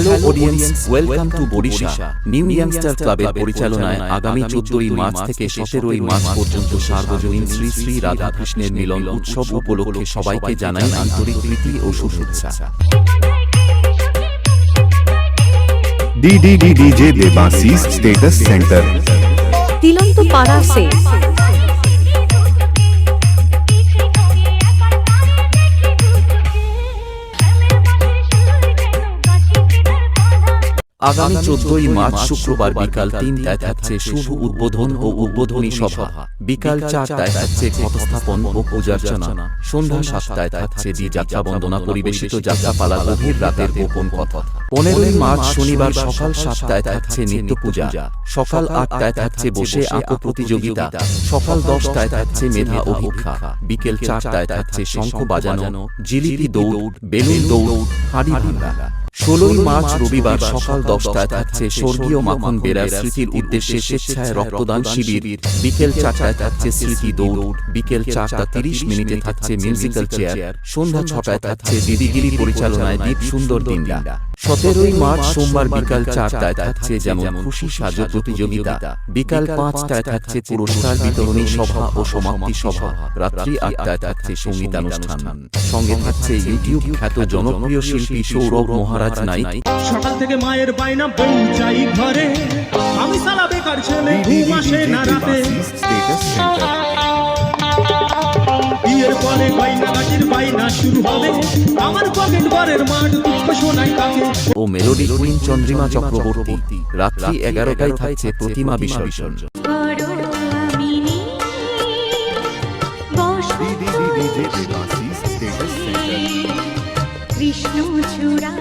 Hello audience, welcome to Barisha new youngster ক্লাবের পরিচালনায় আগামী 14ই মার্চ থেকে 17ই মার্চ পর্যন্ত সার্বজনীন শ্রী শ্রী রাধাকৃষ্ণের মিলন উৎসব উপলক্ষে সবাইকে জানাই আন্তরিক প্রীতি ও শুভেচ্ছা। DDDJ देवाशीष स्टेटस सेंटर तिलंतपाड़ा से আগামী 14ই মার্চ শুক্রবার বিকাল 3টায় থাকছে শুভ উদ্বোধন ও উদ্বোধনী সভা। বিকাল 4টায় থাকছে ঘটস্থাপন ও পূজার্চনা। সন্ধ্যা 7টায় থাকছে যাত্রা বন্দনা পরিবেশিত যাত্রাপালা গভীর রাতের গোপন কথা। 15ই মার্চ শনিবার সকাল 7টায় থাকছে নিত্য পূজা। সকাল 8টায় থাকছে বসে আঁকো প্রতিযোগিতা। সকাল 10টায় থাকছে মেধা অভিক্ষা। বিকেল 4টায় থাকছে শঙ্খ বাজানো, জিলিপি দৌড়, বেলুন দৌড়, হাঁড়ি ভাঙা। 16ই মার্চ রবিবার সকাল 10টায় থাকছে স্বর্গীয় মাখন বেরার স্মৃতির উদ্দেশ্যে স্বেচ্ছায় রক্তদান শিবির। বিকেল 4টায় থাকছে স্মৃতি দৌড়। বিকেল 4:30 থাকছে মিউজিক্যাল চেয়ার। সন্ধ্যা 6টায় থাকছে দিদিগিরি পরিচালনায় দীপ সুন্দর দিনডা। 17ই মার্চ সোমবার বিকাল 4টায় থাকছে যেমন খুশি সাজো প্রতিযোগিতা। বিকাল 5টায় থাকছে পুরস্কার বিতরণী সভা ও সমাপ্তি সভা। রাত্রি 8টায় থাকছে সঙ্গীতানুষ্ঠান। সঙ্গে থাকছে ইউটিউব খ্যাত জনপ্রিয় শিল্পী সৌরভ মহারাজ নাইক। সকাল থেকে মায়ের বাইনা বউ চাই ঘরে, আমি সালা বেকার ছেলে ঘুম আসে না রাতে। स्टेटस सेंटर বিয়ের পরে বাইনা গাছির বাইনা শুরু হবে, আমার পকেট বারের মাঠ দুঃখ শোনাই কাকে। ও মেলোডি কুইন চন্দ্রিমা চক্রবর্তী। রাত্রি 11টায় থাকছে প্রতিমা বিসর্জন। DDDJ देवाशीष स्टेटस सेंटर কৃষ্ণ চূড়া